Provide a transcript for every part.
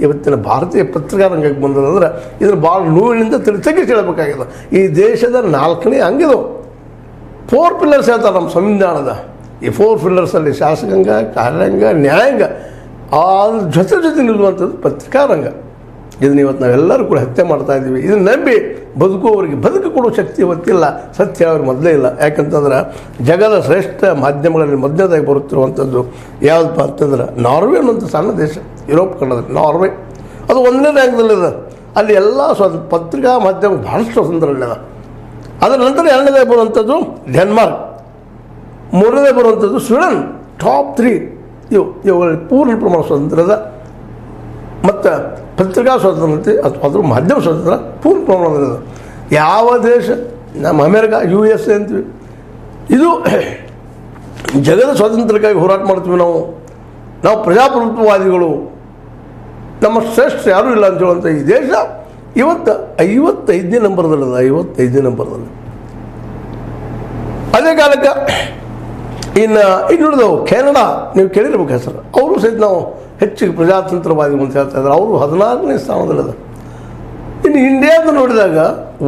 ಇವತ್ತಿನ ಭಾರತೀಯ ಪತ್ರಿಕಾರಂಗಕ್ಕೆ ಬಂದದಂದ್ರೆ ಇದನ್ನು ಭಾಳ ನೋವಿನಿಂದ ತೆಗೆಸಿ ಹೇಳಬೇಕಾಗಿದೆ. ಈ ದೇಶದ 4ನೇ ಅಂಗಿದು 4 ಪಿಲ್ಲರ್ಸ್ ಹೇಳ್ತಾರೆ ನಮ್ಮ ಸಂವಿಧಾನದ. ಈ 4 ಪಿಲ್ಲರ್ಸಲ್ಲಿ ಶಾಸಕಾಂಗ, ಕಾರ್ಯಾಂಗ, ನ್ಯಾಯಾಂಗ ಅದ್ರ ಜೊತೆ ನಿಲ್ಲುವಂಥದ್ದು ಪತ್ರಿಕಾರಂಗ. ಇದನ್ನ ಇವತ್ತು ನಾವೆಲ್ಲರೂ ಕೂಡ ಹತ್ಯೆ ಮಾಡ್ತಾ ಇದ್ದೀವಿ. ಇದನ್ನು ನಂಬಿ ಬದುಕುವವರಿಗೆ ಬದುಕು ಕೊಡೋ ಶಕ್ತಿ ಇವತ್ತಿಲ್ಲ. ಸತ್ಯ ಅವ್ರಿಗೆ ಮೊದಲೇ ಇಲ್ಲ. ಯಾಕಂತಂದ್ರೆ ಜಗದ ಶ್ರೇಷ್ಠ ಮಾಧ್ಯಮಗಳಲ್ಲಿ ಮೊದಲನೇದಾಗಿ ಬರುತ್ತಿರುವಂಥದ್ದು ಯಾವುದಪ್ಪ ಅಂತಂದ್ರೆ ನಾರ್ವೆ ಅನ್ನೋಂಥ ಸಣ್ಣ ದೇಶ, ಯುರೋಪ್ ಖಂಡದಲ್ಲಿ ನಾರ್ವೆ. ಅದು 1ನೇ ರ್ಯಾಂಕ್ದಲ್ಲಿದೆ. ಅಲ್ಲಿ ಎಲ್ಲ ಪತ್ರಿಕಾ ಮಾಧ್ಯಮ ಭಾಳಷ್ಟು ಸ್ವತಂತ್ರಗಳಿದೆ. ಅದರ ನಂತರ 2ನೇದಾಗಿ ಬರುವಂಥದ್ದು ಡೆನ್ಮಾರ್ಕ್, 3ನೇ ಬರುವಂಥದ್ದು ಸ್ವೀಡನ್. ಟಾಪ್ 3 ಇವುಗಳಲ್ಲಿ ಪೂರ್ಣ ಪ್ರಮಾಣ ಸ್ವಾತಂತ್ರ್ಯದ ಮತ್ತು ಪತ್ರಿಕಾ ಸ್ವಾತಂತ್ರ್ಯ ಅಥವಾ ಅದ್ರ ಮಾಧ್ಯಮ ಸ್ವಾತಂತ್ರ್ಯ ಪೂರ್ಣ ಪ್ರಮಾಣದಲ್ಲಿದೆ. ಯಾವ ದೇಶ ನಮ್ಮ ಅಮೇರಿಕಾ USA ಅಂತೀವಿ, ಇದು ಜಗದ ಸ್ವಾತಂತ್ರ್ಯಕ್ಕಾಗಿ ಹೋರಾಟ ಮಾಡ್ತೀವಿ. ನಾವು ಪ್ರಜಾಪ್ರಭುತ್ವವಾದಿಗಳು, ನಮ್ಮ ಶ್ರೇಷ್ಠ ಯಾರೂ ಇಲ್ಲ ಅಂತ ಹೇಳುವಂಥ ಈ ದೇಶ ಇವತ್ತು 55ನೇ ನಂಬರ್ದಲ್ಲಿದೆ. 55ನೇ ನಂಬರ್ದಲ್ಲಿ. ಅದೇ ಕಾಲಕ್ಕೆ ಇನ್ನುಳಿದವು ಕೆನಡಾ, ನೀವು ಕೇಳಿರ್ಬೇಕು ಹೆಸರು. ಅವರು ಸಹಿತ ನಾವು ಹೆಚ್ಚಿಗೆ ಪ್ರಜಾತಂತ್ರವಾದಿಗಳು ಅಂತ ಹೇಳ್ತಾ ಇದ್ದಾರೆ. ಅವರು 14ನೇ ಸ್ಥಾನದಲ್ಲಿದೆ. ಇನ್ನು ಇಂಡಿಯಾದ ನೋಡಿದಾಗ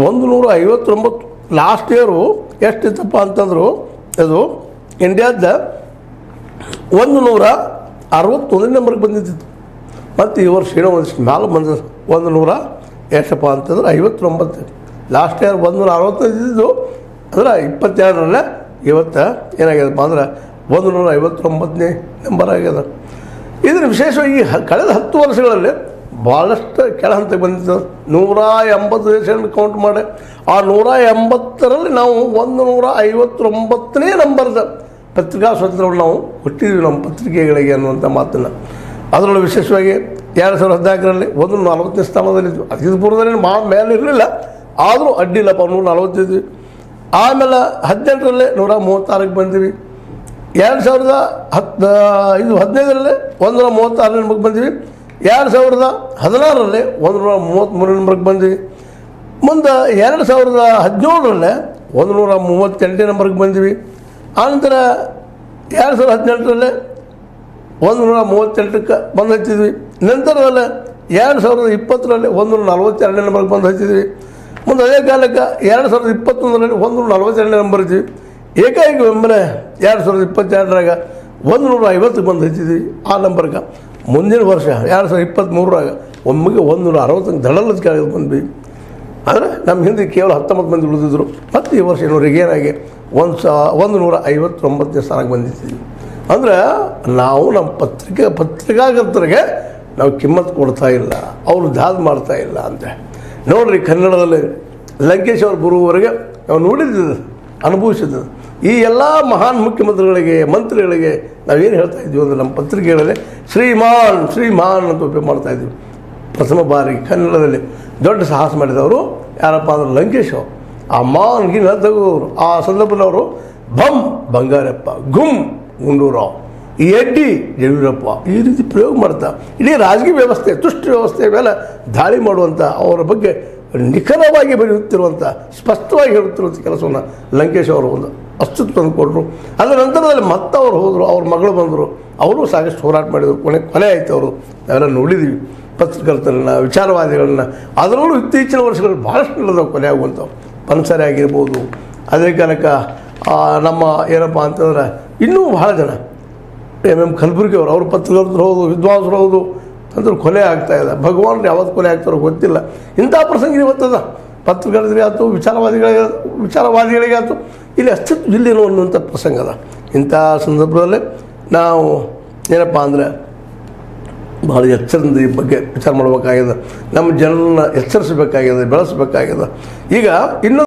159 ಲಾಸ್ಟ್ ಇಯರು ಎಷ್ಟಿತ್ತಪ್ಪ ಅಂತಂದರು, ಅದು ಇಂಡಿಯಾದ 161ನೇ ನಂಬರ್ಗೆ ಬಂದಿತ್ತು. ಮತ್ತು ಈ ವರ್ಷ ಏನೋ ಒಂದಿಷ್ಟು ಮ್ಯಾಲೆ ಬಂದ 100 ಎಷ್ಟಪ್ಪ ಅಂತಂದ್ರೆ 59. ಲಾಸ್ಟ್ ಇಯರ್ 165 ಇದ್ದಿದ್ದು, ಅಂದ್ರೆ 22ರಲ್ಲೇ ಇವತ್ತು ಏನಾಗ್ಯದಪ್ಪ ಅಂದ್ರೆ 159ನೇ ನಂಬರ್ ಆಗ್ಯದ. ಇದನ್ನು ವಿಶೇಷವಾಗಿ ಕಳೆದ 10 ವರ್ಷಗಳಲ್ಲಿ ಭಾಳಷ್ಟು ಕೆಳ ಹಂತಕ್ಕೆ ಬಂದಿತ್ತು. 180 ದೇಶಗಳನ್ನು ಕೌಂಟ್ ಮಾಡಿ ಆ 180ರಲ್ಲಿ ನಾವು 159ನೇ ನಂಬರ್ದ ಪತ್ರಿಕಾ ಸ್ವಾತಂತ್ರ್ಯವನ್ನು ನಾವು ಕೊಟ್ಟಿದ್ದೀವಿ ನಮ್ಮ ಪತ್ರಿಕೆಗಳಿಗೆ ಅನ್ನುವಂಥ ಮಾತನ್ನು. ಅದರಲ್ಲೂ ವಿಶೇಷವಾಗಿ 2014ರಲ್ಲಿ 140ನೇ ಸ್ಥಾನದಲ್ಲಿದ್ದು. ಅತಿ ಪೂರ್ವದಲ್ಲಿ ಮೇಲೆ ಇರಲಿಲ್ಲ, ಆದರೂ ಅಡ್ಡಿಲ್ಲಪ್ಪ 145. ಆಮೇಲೆ 18ರಲ್ಲಿ 136ಕ್ಕೆ ಬಂದೀವಿ. 2015ರಲ್ಲಿ 136ನೇ ನಂಬರ್ಗೆ ಬಂದೀವಿ. 2016ರಲ್ಲಿ 133ನೇ ನಂಬರ್ಗೆ ಬಂದೀವಿ. ಮುಂದೆ 2017ರಲ್ಲಿ 138ನೇ ನಂಬರ್ಗೆ ಬಂದೀವಿ. ಆನಂತರ 2018ರಲ್ಲಿ 138ಕ್ಕೆ ಬಂದು ಹಚ್ಚಿದ್ವಿ. ನಂತರದಲ್ಲಿ 2020ರಲ್ಲಿ 142ನೇ ನಂಬರ್ಗೆ ಬಂದು ಹಚ್ಚಿದ್ವಿ. ಮುಂದೆ ಅದೇ ಕಾಲಕ್ಕೆ 2021ರಲ್ಲಿ 142ನೇ ನಂಬರ್ ಇದ್ವಿ. ಏಕಾಏಕಿ ಒಮ್ಮೆ 2022ರಾಗ 150ಕ್ಕೆ ಬಂದು ಹಚ್ಚಿದ್ವಿ ಆ ನಂಬರ್ಗೆ. ಮುಂದಿನ ವರ್ಷ 2023ರಾಗ ಒಮ್ಮೆಗೆ 160ಕ್ಕೆ ದಡಲದ ಕೆಳಗೆ ಬಂದ್ವಿ. ಆದರೆ ನಮ್ಮ ಹಿಂದೆ ಕೇವಲ 19 ಮಂದಿ ಉಳಿದಿದ್ರು. ಮತ್ತು ಈ ವರ್ಷ ಏನಾಗಿ 159ನೇ ಸ್ಥಾನಕ್ಕೆ ಬಂದಿದ್ದೀವಿ. ಅಂದ್ರೆ ನಾವು ನಮ್ಮ ಪತ್ರಿಕಾಕರ್ತರಿಗೆ ನಾವು ಕಿಮ್ಮತ್ತು ಕೊಡ್ತಾ ಇಲ್ಲ, ಅವರು ದಾದ ಮಾಡ್ತಾ ಇಲ್ಲ ಅಂತ ನೋಡ್ರಿ. ಕನ್ನಡದಲ್ಲಿ ಲಂಕೇಶ್ ಅವ್ರ ಬರುವವರೆಗೆ ನಾವು ನೋಡಿದ್ದು, ಅನುಭವಿಸಿದ್ದು. ಈ ಎಲ್ಲ ಮಹಾನ್ ಮುಖ್ಯಮಂತ್ರಿಗಳಿಗೆ, ಮಂತ್ರಿಗಳಿಗೆ ನಾವೇನು ಹೇಳ್ತಾ ಇದ್ವಿ ಅಂದರೆ ನಮ್ಮ ಪತ್ರಿಕೆಗಳಲ್ಲಿ ಶ್ರೀಮಾನ್ ಅಂತ ಉಪಯೋಗ ಮಾಡ್ತಾಯಿದ್ವಿ. ಪ್ರಥಮ ಬಾರಿ ಕನ್ನಡದಲ್ಲಿ ದೊಡ್ಡ ಸಾಹಸ ಮಾಡಿದವರು ಯಾರಪ್ಪ ಅಂದ್ರೆ ಲಂಕೇಶ್ ಅವರು. ಆ ಮಾನ್ಗಿನ ತೆಗೆದವರು. ಆ ಸಂದರ್ಭದಲ್ಲಿ ಅವರು ಬಂ ಬಂಗಾರಪ್ಪ, ಗುಮ್ ಗುಂಡೂರಾವ್, ಈ ಎಡ್ಡಿ ಯಡಿಯೂರಪ್ಪ ಈ ರೀತಿ ಪ್ರಯೋಗ ಮಾಡ್ತಾ ಇಡೀ ರಾಜಕೀಯ ವ್ಯವಸ್ಥೆ, ತುಷ್ಟ ವ್ಯವಸ್ಥೆಯ ಮೇಲೆ ದಾಳಿ ಮಾಡುವಂಥ, ಅವರ ಬಗ್ಗೆ ನಿಖರವಾಗಿ ಬರೆಯುತ್ತಿರುವಂಥ, ಸ್ಪಷ್ಟವಾಗಿ ಹೇಳುತ್ತಿರುವಂಥ ಕೆಲಸವನ್ನು ಲಂಕೇಶ್ ಅವರು ಒಂದು ಅಸ್ತಿತ್ವ ತಂದುಕೊಟ್ರು. ಅದರ ನಂತರದಲ್ಲಿ ಮತ್ತೆ ಅವರು ಹೋದರು, ಅವ್ರ ಮಗಳು ಬಂದರು, ಅವರು ಸಾಕಷ್ಟು ಹೋರಾಟ ಮಾಡಿದರು. ಕೊನೆ ಆಯಿತು. ಅವರು ನಾವೆಲ್ಲ ನೋಡಿದ್ದೀವಿ ಪತ್ರಕರ್ತರನ್ನ, ವಿಚಾರವಾದಿಗಳನ್ನ. ಅದರಲ್ಲೂ ಇತ್ತೀಚಿನ ವರ್ಷಗಳಲ್ಲಿ ಭಾಳಷ್ಟು ಇಲ್ಲದವು ಕೊನೆ ಆಗುವಂಥವು. ಪನ್ಸರೆ ಆಗಿರ್ಬೋದು. ಅದೇ ಕಾಲಕ್ಕೆ ನಮ್ಮ ಏನಪ್ಪ ಅಂತಂದ್ರೆ ಇನ್ನೂ ಭಾಳ ಜನ MM ಕಲಬುರ್ಗಿ ಅವರು ಪತ್ರಕರ್ತರು ಹೌದು, ವಿದ್ವಾಂಸರು ಹೌದು ಅಂದ್ರೆ ಕೊಲೆ ಆಗ್ತಾಯಿದೆ. ಭಗವಾನ್ ಯಾವತ್ತು ಕೊಲೆ ಆಗ್ತಾರೋ ಗೊತ್ತಿಲ್ಲ. ಇಂಥ ಪ್ರಸಂಗ ಇವತ್ತದ ಪತ್ರಕರ್ತರಿಗೆ ಆಯ್ತು, ವಿಚಾರವಾದಿಗಳಿಗೆ ಆಯ್ತು, ಇಲ್ಲಿ ಅಸ್ತಿತ್ವ ಇಲ್ಲೇನೋ ಅನ್ನುವಂಥ ಪ್ರಸಂಗ ಅದ. ಇಂಥ ಸಂದರ್ಭದಲ್ಲಿ ನಾವು ಏನಪ್ಪ ಅಂದರೆ ಭಾಳ ಎಚ್ಚರದಿಂದ ಈ ಬಗ್ಗೆ ವಿಚಾರ ಮಾಡಬೇಕಾಗಿದೆ. ನಮ್ಮ ಜನರನ್ನು ಎಚ್ಚರಿಸಬೇಕಾಗಿದೆ, ಬೆಳೆಸಬೇಕಾಗಿದೆ. ಈಗ ಇನ್ನೊಂದು